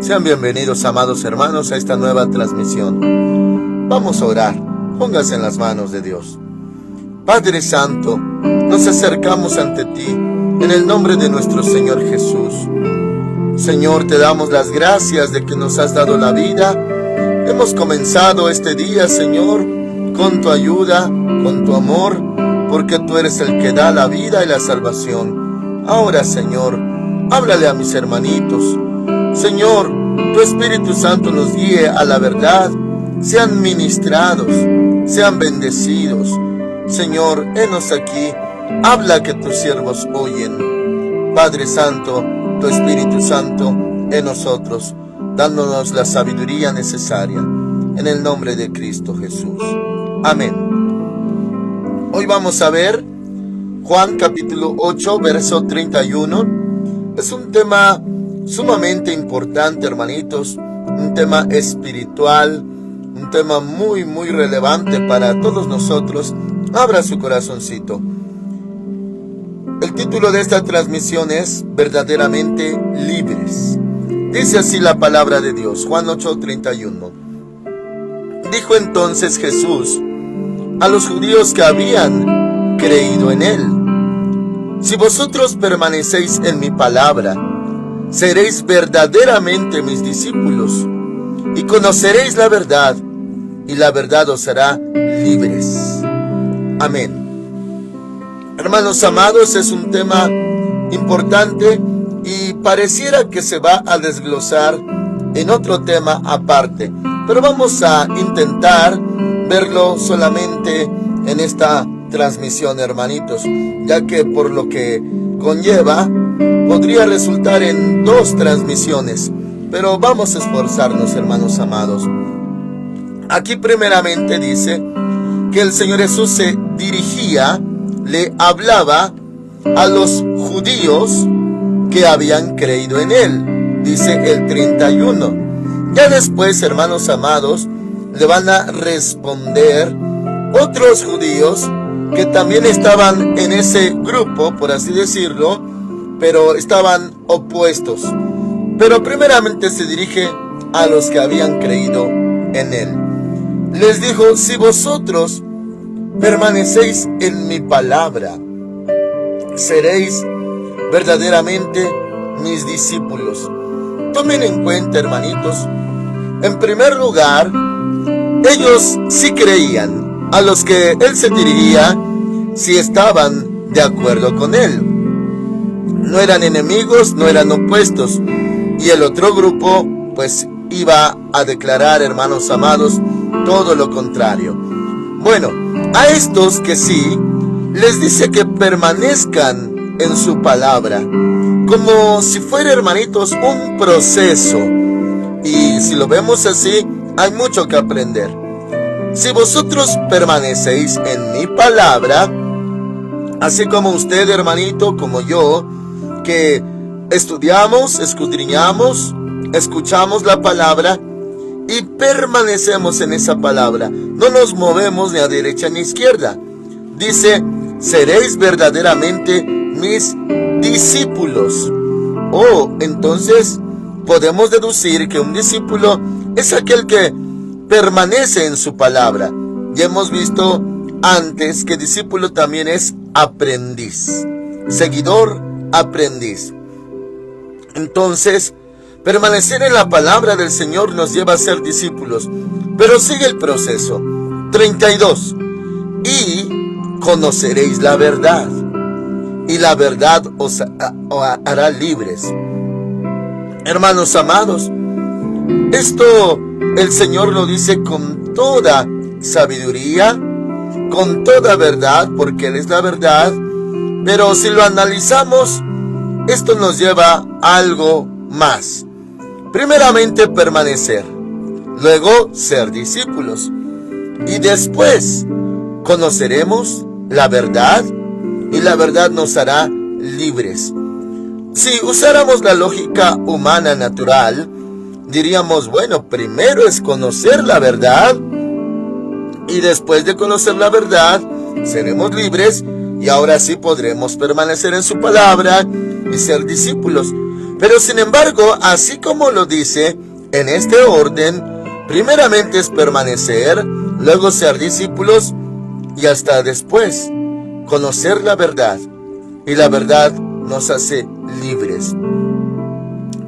Sean bienvenidos, amados hermanos, a esta nueva transmisión. Vamos a orar. Póngase en las manos de Dios. Padre Santo, nos acercamos ante ti en el nombre de nuestro Señor Jesús. Señor, te damos las gracias de que nos has dado la vida. Hemos comenzado este día, Señor, con tu ayuda, con tu amor, porque tú eres el que da la vida y la salvación. Ahora, Señor, háblale a mis hermanitos. Señor, tu Espíritu Santo nos guíe a la verdad. Sean ministrados, sean bendecidos. Señor, henos aquí. Habla que tus siervos oyen. Padre Santo, tu Espíritu Santo en nosotros, dándonos la sabiduría necesaria. En el nombre de Cristo Jesús. Amén. Hoy vamos a ver Juan capítulo 8, verso 31. Es un tema sumamente importante, hermanitos. Un tema espiritual. Un tema muy relevante para todos nosotros. Abra su corazoncito. El título de esta transmisión es Verdaderamente Libres. Dice así la palabra de Dios, Juan 8:31. Dijo entonces Jesús a los judíos que habían creído en él: si vosotros permanecéis en mi palabra, seréis verdaderamente mis discípulos, y conoceréis la verdad, y la verdad os hará libres. Amén. Hermanos amados, es un tema importante y pareciera que se va a desglosar en otro tema aparte, pero vamos a intentar verlo solamente en esta transmisión, hermanitos, ya que por lo que conlleva podría resultar en 2 transmisiones, pero vamos a esforzarnos, hermanos amados. Aquí primeramente dice que el Señor Jesús se dirigía, le hablaba a los judíos que habían creído en él. Dice el 31. Ya después, hermanos amados, le van a responder otros judíos que también estaban en ese grupo, por así decirlo, pero estaban opuestos. Pero primeramente se dirige a los que habían creído en él. Les dijo: si vosotros permanecéis en mi palabra, seréis verdaderamente mis discípulos. Tomen en cuenta, hermanitos, en primer lugar, ellos sí creían a los que él se dirigía, si estaban de acuerdo con él. No eran enemigos, no eran opuestos. Y el otro grupo, pues, iba a declarar, hermanos amados, todo lo contrario. Bueno, a estos que sí, les dice que permanezcan en su palabra, como si fuera, hermanitos, un proceso. Y si lo vemos así, hay mucho que aprender. Si vosotros permanecéis en mi palabra, así como usted, hermanito, como yo, que estudiamos, escudriñamos, escuchamos la palabra y permanecemos en esa palabra, no nos movemos ni a derecha ni a izquierda. Dice: seréis verdaderamente mis discípulos. Entonces podemos deducir que un discípulo es aquel que permanece en su palabra. Ya hemos visto antes que discípulo también es aprendiz, seguidor, aprendiz. Entonces, permanecer en la palabra del Señor nos lleva a ser discípulos. Pero sigue el proceso. 32. Y conoceréis la verdad, y la verdad os hará libres. Hermanos amados, esto el Señor lo dice con toda sabiduría, con toda verdad, porque Él es la verdad. Pero si lo analizamos, esto nos lleva a algo más. Primeramente permanecer, luego ser discípulos, y después conoceremos la verdad, y la verdad nos hará libres. Si usáramos la lógica humana natural, diríamos: bueno, primero es conocer la verdad, y después de conocer la verdad seremos libres, y ahora sí podremos permanecer en su palabra y ser discípulos. Pero sin embargo, así como lo dice, en este orden, primeramente es permanecer, luego ser discípulos y hasta después conocer la verdad. Y la verdad nos hace libres.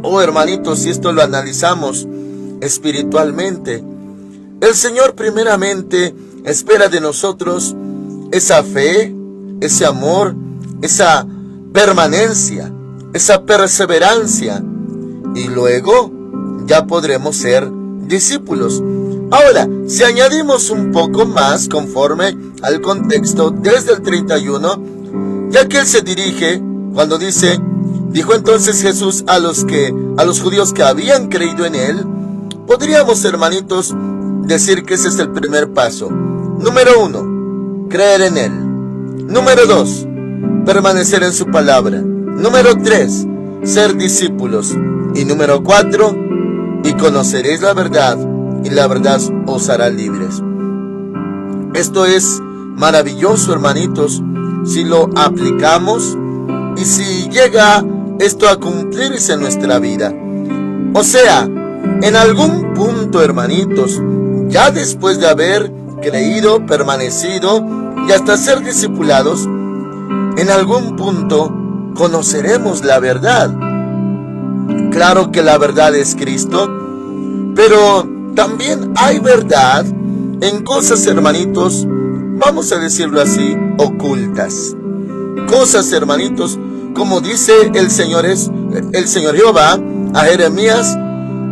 Oh hermanitos, si esto lo analizamos espiritualmente, el Señor primeramente espera de nosotros esa fe, ese amor, esa permanencia, esa perseverancia, y luego ya podremos ser discípulos. Ahora, si añadimos un poco más conforme al contexto desde el 31, ya que Él se dirige cuando dice: dijo entonces Jesús a los judíos que habían creído en Él. Podríamos, hermanitos, decir que ese es el primer paso. Número 1, creer en Él. Número 2, permanecer en su palabra. Número 3, ser discípulos. Y número 4, y conoceréis la verdad, y la verdad os hará libres. Esto es maravilloso, hermanitos, si lo aplicamos y si llega esto a cumplirse en nuestra vida. O sea, en algún punto, hermanitos, ya después de haber creído, permanecido y hasta ser discipulados, en algún punto conoceremos la verdad. Claro que la verdad es Cristo, pero también hay verdad en cosas, hermanitos, vamos a decirlo así, ocultas. Cosas, hermanitos, como dice el Señor Jehová a Jeremías,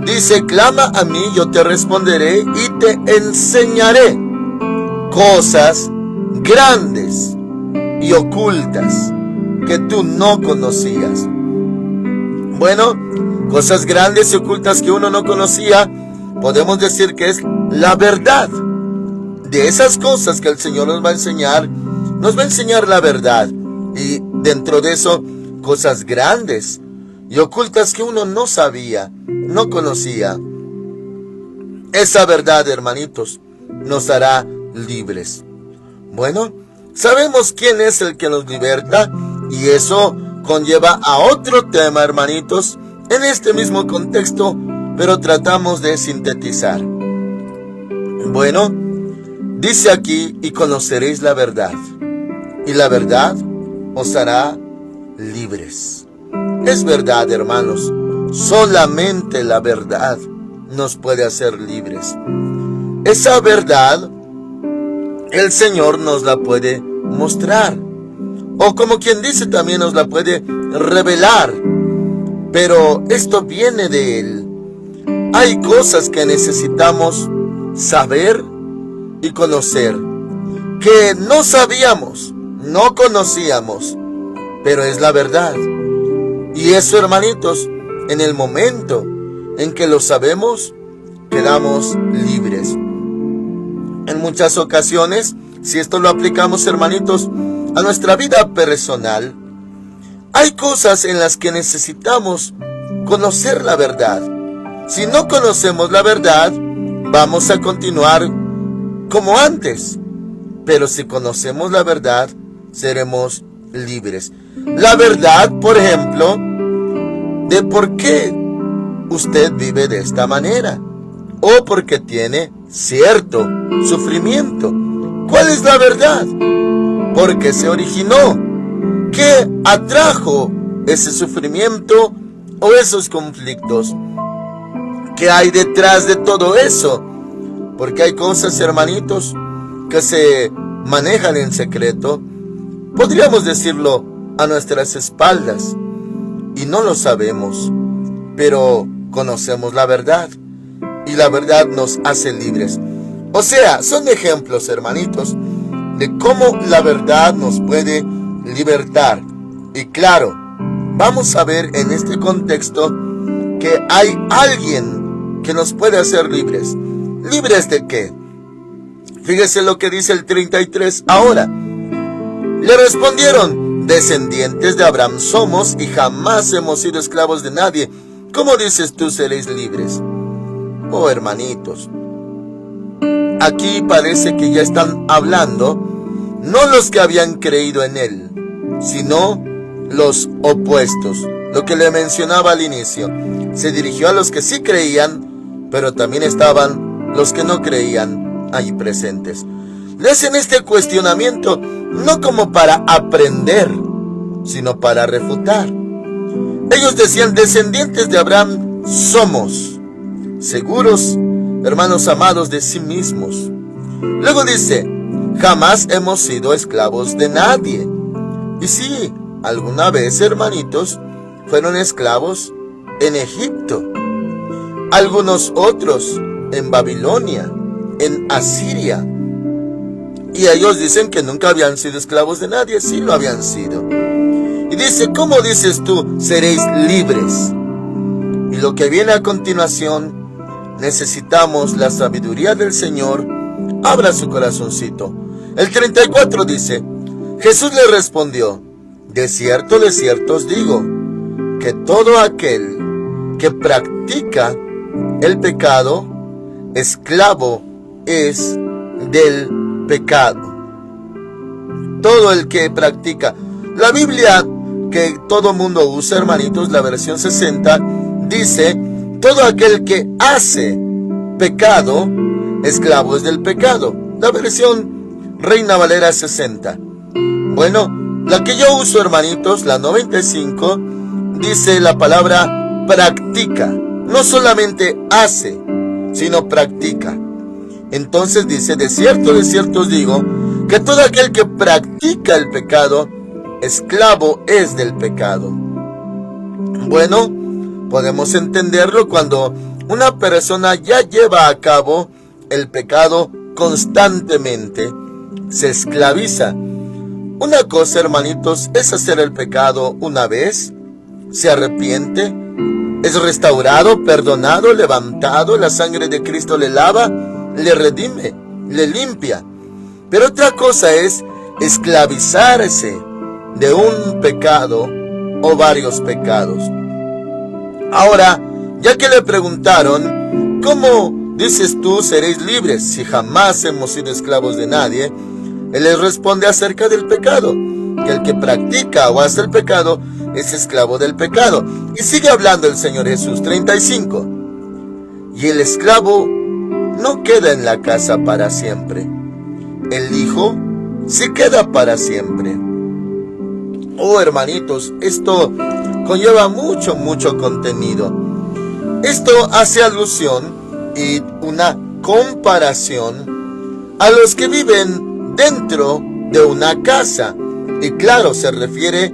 dice: clama a mí, yo te responderé y te enseñaré cosas grandes y ocultas que tú no conocías. Bueno, cosas grandes y ocultas que uno no conocía, podemos decir que es la verdad. De esas cosas que el Señor nos va a enseñar la verdad. Y dentro de eso, cosas grandes y ocultas que uno no sabía, no conocía. Esa verdad, hermanitos, nos hará libres. Bueno, sabemos quién es el que nos liberta, y eso conlleva a otro tema, hermanitos, en este mismo contexto, pero tratamos de sintetizar. Bueno, dice aquí: y conoceréis la verdad, y la verdad os hará libres. Es verdad, hermanos, solamente la verdad nos puede hacer libres. Esa verdad el Señor nos la puede mostrar, o como quien dice, también nos la puede revelar, pero esto viene de Él. Hay cosas que necesitamos saber y conocer, que no sabíamos, no conocíamos, pero es la verdad. Y eso, hermanitos, en el momento en que lo sabemos, quedamos libres. En muchas ocasiones, si esto lo aplicamos, hermanitos, a nuestra vida personal, hay cosas en las que necesitamos conocer la verdad. Si no conocemos la verdad, vamos a continuar como antes. Pero si conocemos la verdad, seremos libres. La verdad, por ejemplo, de por qué usted vive de esta manera, o porque tiene cierto sufrimiento. ¿Cuál es la verdad? ¿Por qué se originó? ¿Qué atrajo ese sufrimiento o esos conflictos? ¿Qué hay detrás de todo eso? Porque hay cosas, hermanitos, que se manejan en secreto, podríamos decirlo, a nuestras espaldas, y no lo sabemos, pero conocemos la verdad, y la verdad nos hace libres. O sea, son ejemplos, hermanitos, de cómo la verdad nos puede libertar. Y claro, vamos a ver en este contexto que hay alguien que nos puede hacer libres. ¿Libres de qué? Fíjese lo que dice el 33 ahora. Le respondieron: descendientes de Abraham somos y jamás hemos sido esclavos de nadie. ¿Cómo dices tú seréis libres? Oh, hermanitos, aquí parece que ya están hablando no los que habían creído en Él, sino los opuestos, lo que le mencionaba al inicio. Se dirigió a los que sí creían, pero también estaban los que no creían ahí presentes. Le hacen este cuestionamiento no como para aprender, sino para refutar. Ellos decían: descendientes de Abraham somos, seguros, hermanos amados, de sí mismos. Luego dice: jamás hemos sido esclavos de nadie. Y sí, alguna vez, hermanitos, fueron esclavos en Egipto. Algunos otros en Babilonia, en Asiria. Y ellos dicen que nunca habían sido esclavos de nadie. Sí lo habían sido. Y dice: ¿cómo dices tú, seréis libres? Y lo que viene a continuación, necesitamos la sabiduría del Señor. Abra su corazoncito. El 34 dice: Jesús le respondió: de cierto os digo, que todo aquel que practica el pecado, esclavo es del pecado. Todo el que practica. La Biblia que todo mundo usa, hermanitos, la versión 60, dice: todo aquel que hace pecado, esclavo es del pecado. La versión Reina Valera 60. Bueno, la que yo uso, hermanitos, la 95, dice la palabra practica. No solamente hace, sino practica. Entonces dice: de cierto os digo, que todo aquel que practica el pecado, esclavo es del pecado. Bueno, podemos entenderlo cuando una persona ya lleva a cabo el pecado constantemente, se esclaviza. Una cosa, hermanitos, es hacer el pecado una vez, se arrepiente, es restaurado, perdonado, levantado, la sangre de Cristo le lava, le redime, le limpia. Pero otra cosa es esclavizarse de un pecado o varios pecados. Ahora, ya que le preguntaron: ¿cómo dices tú seréis libres si jamás hemos sido esclavos de nadie? Él les responde acerca del pecado, que el que practica o hace el pecado es esclavo del pecado. Y sigue hablando el Señor Jesús, 35. Y el esclavo no queda en la casa para siempre. El Hijo sí queda para siempre. Oh, hermanitos, esto conlleva mucho contenido. Esto hace alusión y una comparación a los que viven dentro de una casa. Y claro, se refiere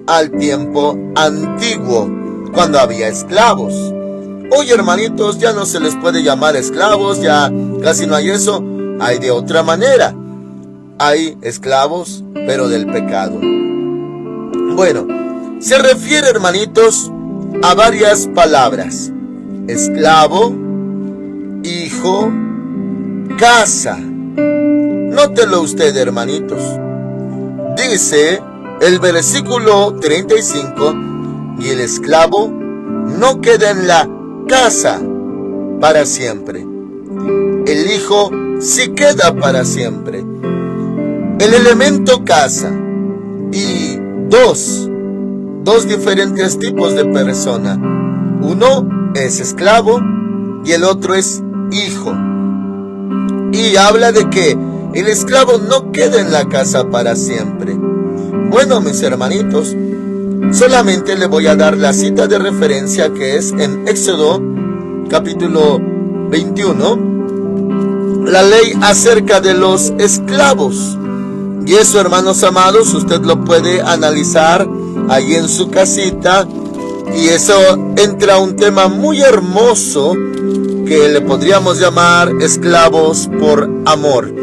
al tiempo antiguo, cuando había esclavos. Hoy, hermanitos, ya no se les puede llamar esclavos, ya casi no hay eso. Hay de otra manera. Hay esclavos, pero del pecado. Bueno, se refiere, hermanitos, a varias palabras: esclavo, hijo, casa. Nótelo usted, hermanitos. Dice el versículo 35: y el esclavo no queda en la casa para siempre. El hijo sí queda para siempre. El elemento casa y dos diferentes tipos de persona. Uno es esclavo y el otro es hijo. Y habla de que el esclavo no queda en la casa para siempre. Bueno, mis hermanitos, solamente le voy a dar la cita de referencia, que es en Éxodo capítulo 21, la ley acerca de los esclavos. Y eso, hermanos amados, usted lo puede analizar ahí en su casita. Y eso entra a un tema muy hermoso que le podríamos llamar esclavos por amor.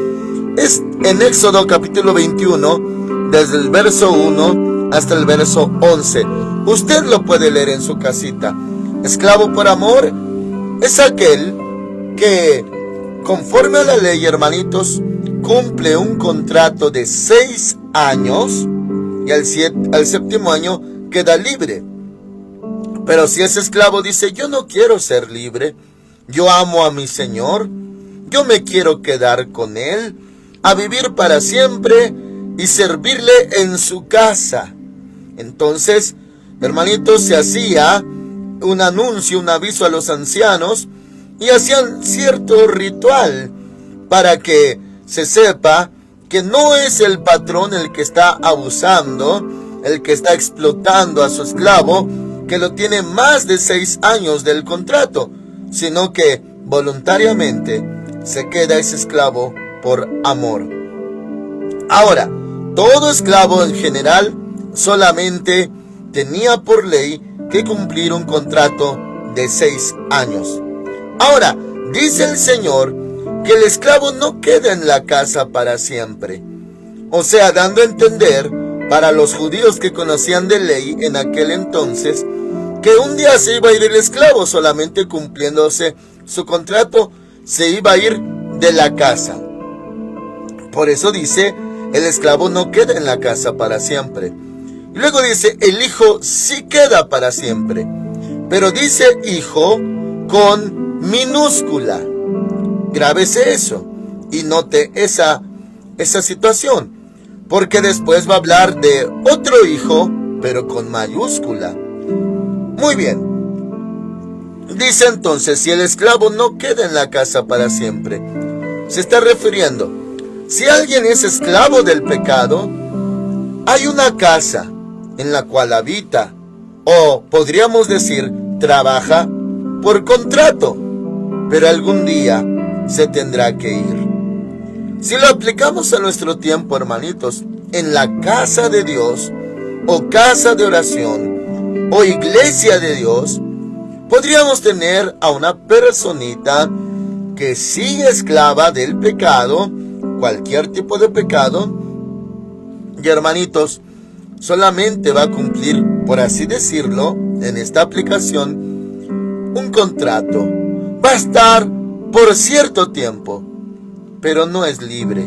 Es en Éxodo capítulo 21, desde el verso 1 hasta el verso 11. Usted lo puede leer en su casita. Esclavo por amor es aquel que, conforme a la ley, hermanitos, cumple un contrato de 6 años y al séptimo año queda libre. Pero si es esclavo, dice: yo no quiero ser libre, yo amo a mi Señor, yo me quiero quedar con Él, a vivir para siempre y servirle en su casa. Entonces hermanitos, se hacía un anuncio, un aviso a los ancianos, y hacían cierto ritual para que se sepa que no es el patrón el que está abusando, el que está explotando a su esclavo, que lo tiene más de 6 años del contrato, sino que voluntariamente se queda ese esclavo por amor. Ahora, todo esclavo en general solamente tenía por ley que cumplir un contrato de 6 años. Ahora, dice el Señor que el esclavo no queda en la casa para siempre. O sea, dando a entender para los judíos que conocían de ley en aquel entonces, que un día se iba a ir el esclavo, solamente cumpliéndose su contrato, se iba a ir de la casa. Por eso dice, el esclavo no queda en la casa para siempre. Y luego dice, el hijo sí queda para siempre. Pero dice hijo con minúscula. Grábese eso y note esa situación, porque después va a hablar de otro hijo, pero con mayúscula. Muy bien. Dice entonces, si el esclavo no queda en la casa para siempre, se está refiriendo, si alguien es esclavo del pecado, hay una casa en la cual habita, o podríamos decir, trabaja por contrato, pero algún día se tendrá que ir. Si lo aplicamos a nuestro tiempo, hermanitos, en la casa de Dios, o casa de oración, o iglesia de Dios, podríamos tener a una personita que sigue esclava del pecado, cualquier tipo de pecado, y hermanitos, solamente va a cumplir, por así decirlo, en esta aplicación, un contrato. Va a estar por cierto tiempo, pero no es libre,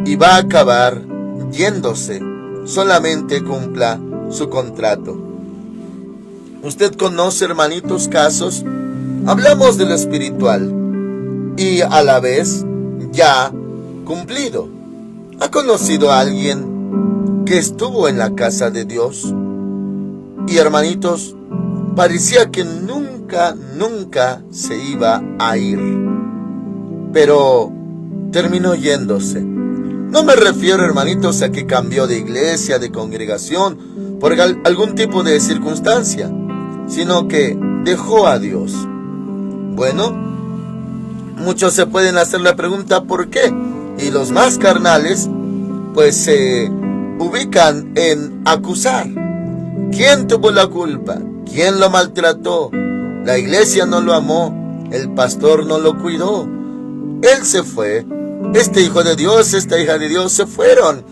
y va a acabar yéndose, solamente cumpla su contrato. Usted conoce, hermanitos, casos, hablamos de lo espiritual, y a la vez ya cumplido. ¿Ha conocido a alguien que estuvo en la casa de Dios? Y hermanitos, parecía que nunca se iba a ir, pero terminó yéndose. No me refiero, hermanitos, a que cambió de iglesia, de congregación, por algún tipo de circunstancia, sino que dejó a Dios. Bueno, muchos se pueden hacer la pregunta ¿por qué? Y los más carnales pues se ubican en acusar. ¿Quién tuvo la culpa? ¿Quién lo maltrató? La iglesia no lo amó, el pastor no lo cuidó, él se fue, este hijo de Dios, esta hija de Dios se fueron.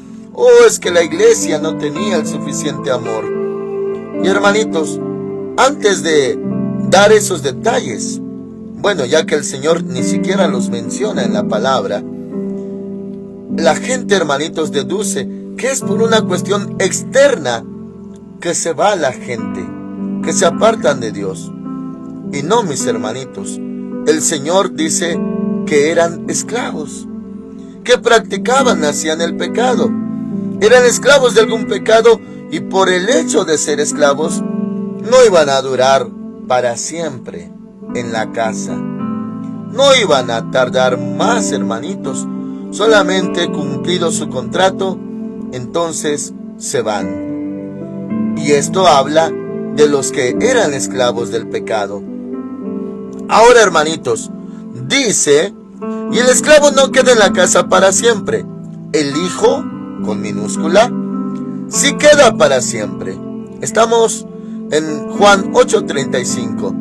Es que la iglesia no tenía el suficiente amor. Y hermanitos, antes de dar esos detalles, bueno, ya que el Señor ni siquiera los menciona en la palabra, la gente, hermanitos, deduce que es por una cuestión externa que se va la gente, que se apartan de Dios. Y no, mis hermanitos, el Señor dice que eran esclavos, que practicaban, hacían el pecado, eran esclavos de algún pecado, y por el hecho de ser esclavos no iban a durar para siempre en la casa, no iban a tardar más, hermanitos. Solamente cumplido su contrato, entonces se van. Y esto habla de los que eran esclavos del pecado. Ahora, hermanitos, dice, y el esclavo no queda en la casa para siempre. El hijo, con minúscula, sí queda para siempre. Estamos en Juan 8:35.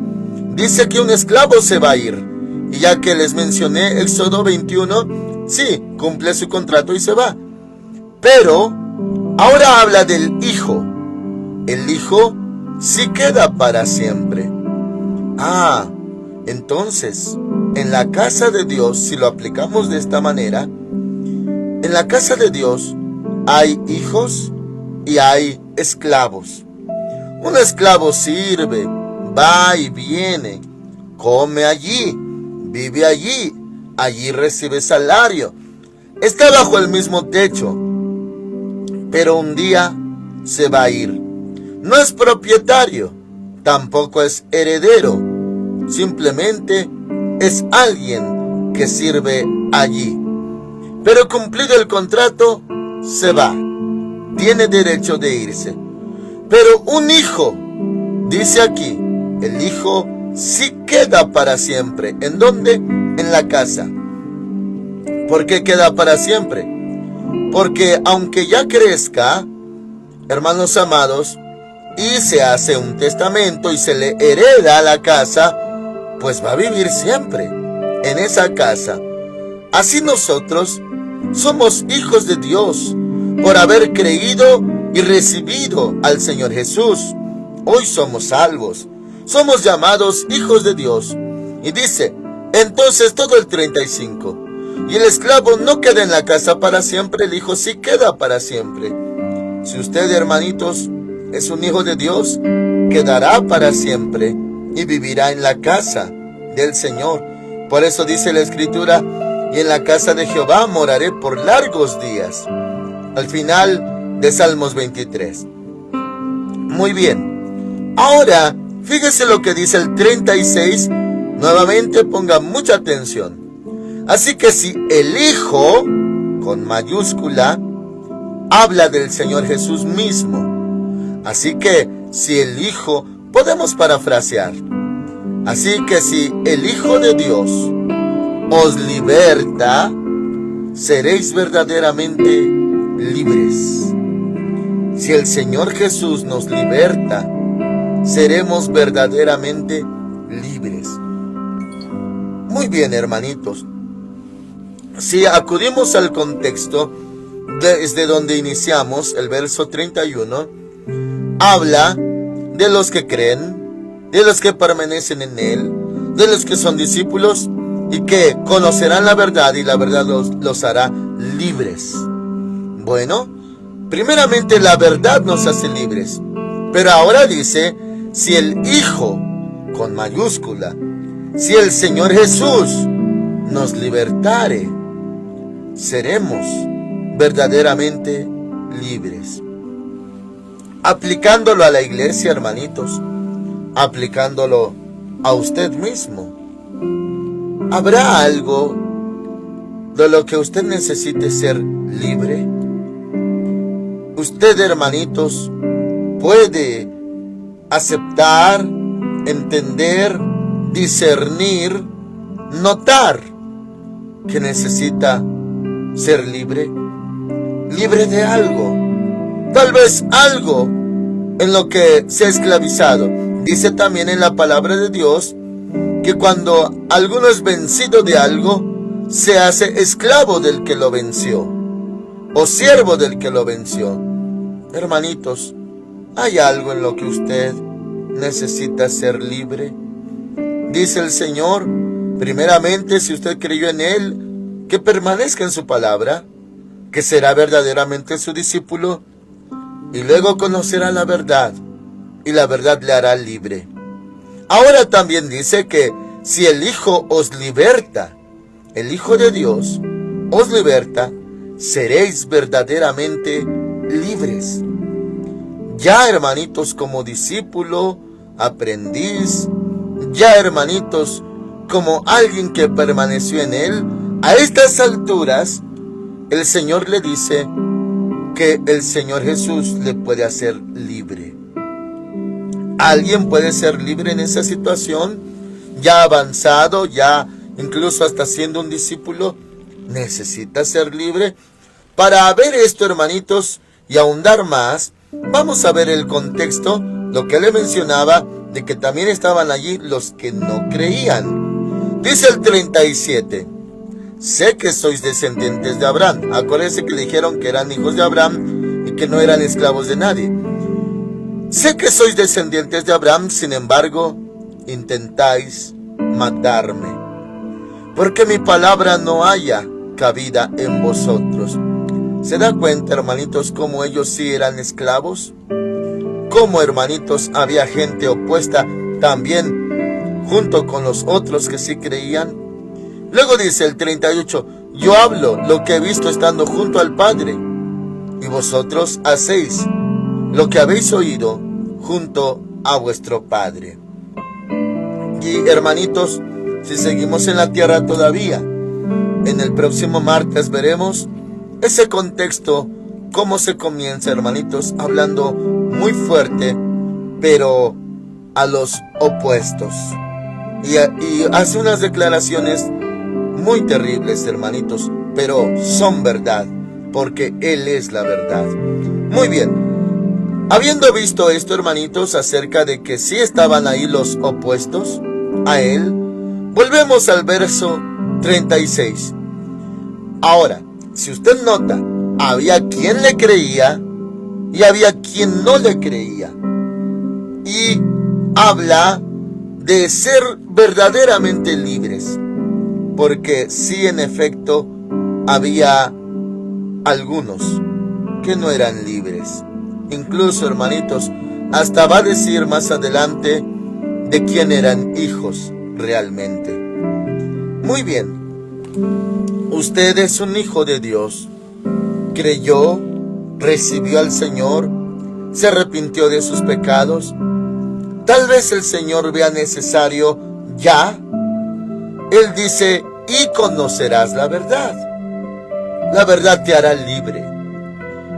Dice que un esclavo se va a ir. Y ya que les mencioné Éxodo 21, sí, cumple su contrato y se va. Pero ahora habla del hijo. El hijo sí queda para siempre. Entonces, en la casa de Dios, si lo aplicamos de esta manera, en la casa de Dios hay hijos y hay esclavos. Un esclavo sirve, va y viene, come allí, vive allí, allí recibe salario, está bajo el mismo techo, pero un día se va a ir. no es propietario, tampoco es heredero, simplemente es alguien que sirve allí. Pero cumplido el contrato, se va, tiene derecho de irse. Pero un hijo, dice aquí, el hijo sí queda para siempre. ¿En dónde? En la casa. ¿Por qué queda para siempre? Porque aunque ya crezca, hermanos amados, y se hace un testamento y se le hereda la casa, pues va a vivir siempre en esa casa. Así nosotros somos hijos de Dios por haber creído y recibido al Señor Jesús. Hoy somos salvos, somos llamados hijos de Dios. Y dice, entonces todo el 35, y el esclavo no queda en la casa para siempre, el hijo sí queda para siempre. Si usted, hermanitos, es un hijo de Dios, quedará para siempre y vivirá en la casa del Señor. Por eso dice la Escritura, y en la casa de Jehová moraré por largos días. Al final de Salmos 23. Muy bien. Ahora, fíjese lo que dice el 36. Nuevamente ponga mucha atención. Así que si el Hijo, con mayúscula, habla del Señor Jesús mismo. Así que si el Hijo, podemos parafrasear. Así que si el Hijo de Dios os liberta, seréis verdaderamente libres. Si el Señor Jesús nos liberta, seremos verdaderamente libres. Muy bien, hermanitos. Si acudimos al contexto desde donde iniciamos, el verso 31, habla de los que creen, de los que permanecen en Él, de los que son discípulos y que conocerán la verdad y la verdad los hará libres. Bueno, primeramente la verdad nos hace libres, pero ahora dice, si el Hijo, con mayúscula, si el Señor Jesús nos libertare, seremos verdaderamente libres. Aplicándolo a la iglesia, hermanitos, aplicándolo a usted mismo, ¿habrá algo de lo que usted necesite ser libre? Usted, hermanitos, puede aceptar, entender, discernir, notar que necesita ser libre. Libre de algo, tal vez algo en lo que se ha esclavizado. Dice también en la palabra de Dios que cuando alguno es vencido de algo, se hace esclavo del que lo venció, o siervo del que lo venció. Hermanitos, ¿hay algo en lo que usted necesita ser libre? Dice el Señor, primeramente, si usted creyó en Él, que permanezca en su palabra, que será verdaderamente su discípulo, y luego conocerá la verdad, y la verdad le hará libre. Ahora también dice que si el Hijo os liberta, el Hijo de Dios os liberta, seréis verdaderamente libres. Ya, hermanitos, como discípulo, aprendiz, ya, hermanitos, como alguien que permaneció en Él, a estas alturas, el Señor le dice que el Señor Jesús le puede hacer libre. ¿Alguien puede ser libre en esa situación? Ya avanzado, ya incluso hasta siendo un discípulo, necesita ser libre. Para ver esto, hermanitos, y ahondar más, vamos a ver el contexto, lo que le mencionaba, de que también estaban allí los que no creían. Dice el 37, sé que sois descendientes de Abraham. Acuérdense que le dijeron que eran hijos de Abraham y que no eran esclavos de nadie. Sé que sois descendientes de Abraham, sin embargo, intentáis matarme, porque mi palabra no haya cabida en vosotros. ¿Se da cuenta, hermanitos, cómo ellos sí eran esclavos? Cómo, hermanitos, había gente opuesta también junto con los otros que sí creían. Luego dice el 38, yo hablo lo que he visto estando junto al Padre, y vosotros hacéis lo que habéis oído junto a vuestro Padre. Y hermanitos, si seguimos en la tierra todavía, en el próximo martes veremos ese contexto, cómo se comienza, hermanitos, hablando muy fuerte, pero a los opuestos. Y hace unas declaraciones muy terribles, hermanitos, pero son verdad, porque Él es la verdad. Muy bien, habiendo visto esto, hermanitos, acerca de que sí estaban ahí los opuestos a Él, volvemos al verso 36. Ahora, si usted nota, había quien le creía y había quien no le creía. Y habla de ser verdaderamente libres, porque sí, en efecto, había algunos que no eran libres. Incluso, hermanitos, hasta va a decir más adelante de quién eran hijos realmente. Muy bien, usted es un hijo de Dios, creyó, recibió al Señor, se arrepintió de sus pecados. Tal vez el Señor vea necesario ya. Él dice, y conocerás la verdad. La verdad te hará libre.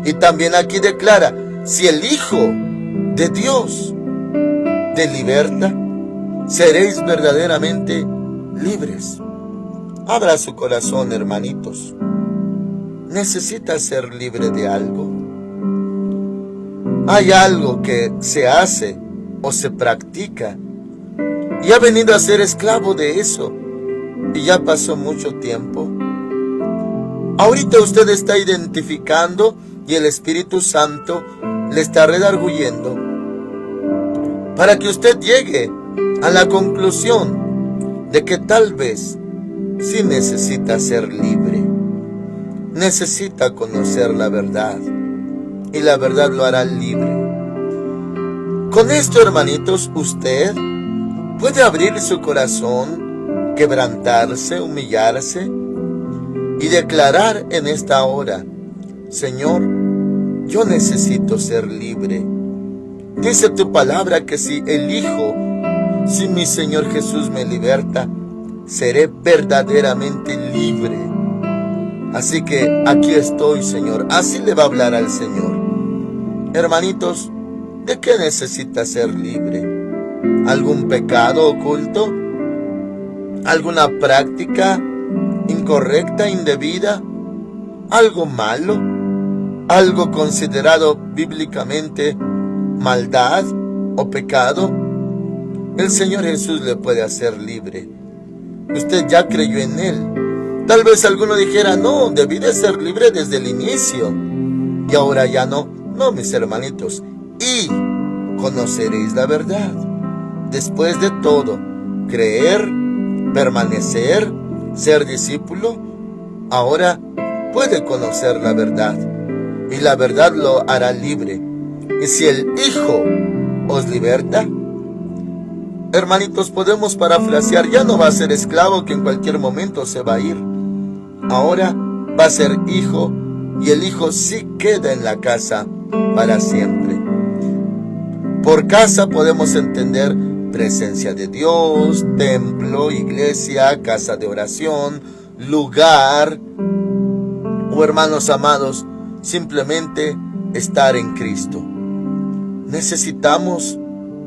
Y también aquí declara, si el Hijo de Dios te liberta, seréis verdaderamente libres. Abra su corazón, hermanitos. ¿Necesita ser libre de algo? Hay algo que se hace o se practica y ha venido a ser esclavo de eso y ya pasó mucho tiempo. Ahorita usted está identificando y el Espíritu Santo le está redarguyendo para que usted llegue a la conclusión de que tal vez sí necesita ser libre, necesita conocer la verdad y la verdad lo hará libre. Con esto, hermanitos, usted puede abrir su corazón, quebrantarse, humillarse y declarar en esta hora, Señor, yo necesito ser libre. Dice tu palabra que si elijo, si mi Señor Jesús me liberta, seré verdaderamente libre. Así que aquí estoy, Señor. Así le va a hablar al Señor. Hermanitos, ¿de qué necesita ser libre? ¿Algún pecado oculto? ¿Alguna práctica incorrecta, indebida? ¿Algo malo? ¿Algo considerado bíblicamente maldad o pecado? El Señor Jesús le puede hacer libre. Usted ya creyó en Él. Tal vez alguno dijera, no, debí de ser libre desde el inicio y ahora ya no. No, mis hermanitos, y conoceréis la verdad. Después de todo, creer, permanecer, ser discípulo, ahora puede conocer la verdad y la verdad lo hará libre. Y si el Hijo os liberta, hermanitos, podemos parafrasear, ya no va a ser esclavo que en cualquier momento se va a ir. Ahora va a ser hijo y el Hijo sí queda en la casa para siempre. Por casa podemos entender presencia de Dios, templo, iglesia, casa de oración, lugar, o hermanos amados, simplemente estar en Cristo. Necesitamos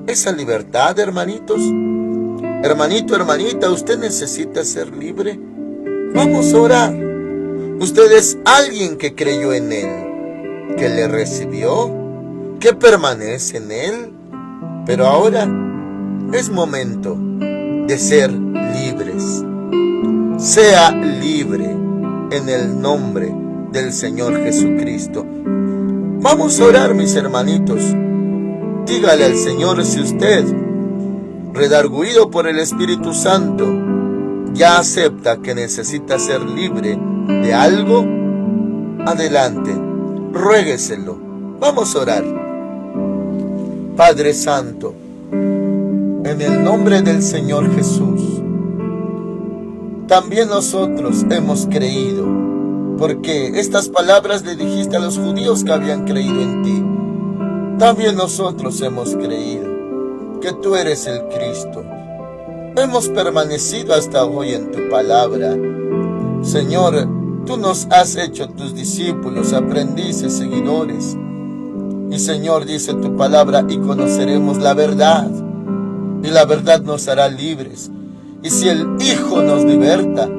esa libertad, hermanitos. Hermanito, hermanita, ¿usted necesita ser libre? Vamos a orar. Usted es alguien que creyó en Él, que le recibió, que permanece en Él, pero ahora es momento de ser libres. Sea libre en el nombre del Señor Jesucristo. Vamos a orar, mis hermanitos. Dígale al Señor, si usted, redarguido por el Espíritu Santo, ya acepta que necesita ser libre de algo, adelante, ruégueselo. Vamos a orar. Padre Santo, en el nombre del Señor Jesús, también nosotros hemos creído, porque estas palabras le dijiste a los judíos que habían creído en ti. también nosotros hemos creído que tú eres el Cristo. Hemos permanecido hasta hoy en tu palabra. Señor, tú nos has hecho tus discípulos, aprendices, seguidores. Y Señor, dice tu palabra, y conoceremos la verdad, y la verdad nos hará libres. Y si el Hijo nos liberta,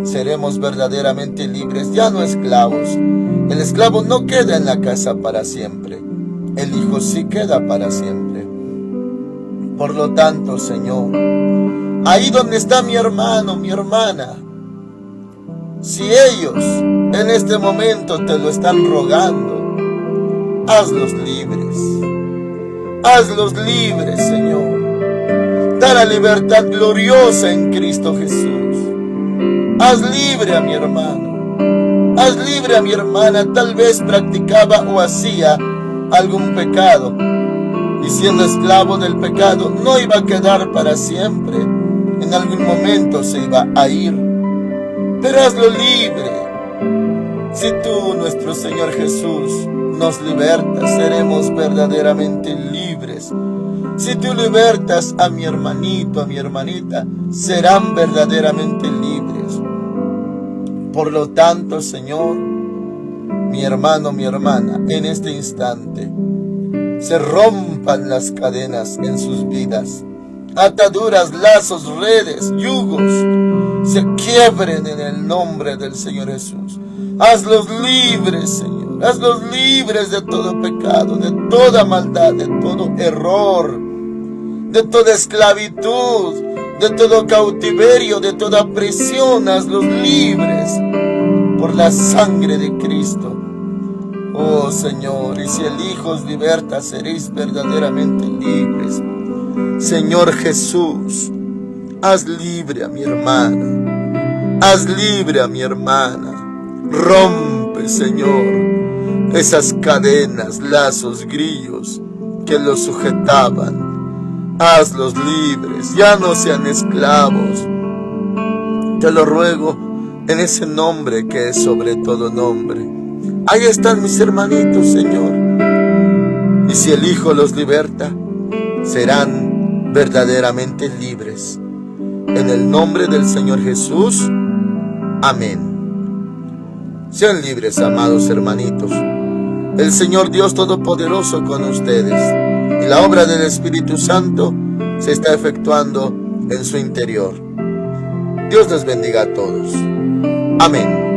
seremos verdaderamente libres, ya no esclavos. El esclavo no queda en la casa para siempre, el Hijo sí queda para siempre. Por lo tanto, Señor, ahí donde está mi hermano, mi hermana, si ellos en este momento te lo están rogando, hazlos libres. Hazlos libres, Señor. Da la libertad gloriosa en Cristo Jesús. Haz libre a mi hermano. Haz libre a mi hermana. Tal vez practicaba o hacía algún pecado, y siendo esclavo del pecado no iba a quedar para siempre. En algún momento se iba a ir. Pero hazlo libre. Si tú, nuestro Señor Jesús, nos libertas, seremos verdaderamente libres. Si tú libertas a mi hermanito, a mi hermanita, serán verdaderamente libres. Por lo tanto, Señor, mi hermano, mi hermana, en este instante, se rompan las cadenas en sus vidas. Ataduras, lazos, redes, yugos, se quiebren en el nombre del Señor Jesús. Hazlos libres, Señor. Hazlos libres de todo pecado, de toda maldad, de todo error, de toda esclavitud, de todo cautiverio, de toda prisión. Hazlos libres por la sangre de Cristo. Oh Señor, y si el Hijo os liberta, seréis verdaderamente libres. Señor Jesús, haz libre a mi hermano, haz libre a mi hermana. Rompe, Señor, esas cadenas, lazos, grillos que los sujetaban. Hazlos libres, ya no sean esclavos. Te lo ruego en ese nombre que es sobre todo nombre. Ahí están mis hermanitos, Señor. Y si el Hijo los liberta, serán verdaderamente libres. En el nombre del Señor Jesús. Amén. Sean libres, amados hermanitos. El Señor Dios Todopoderoso con ustedes. Y la obra del Espíritu Santo se está efectuando en su interior. Dios les bendiga a todos. Amén.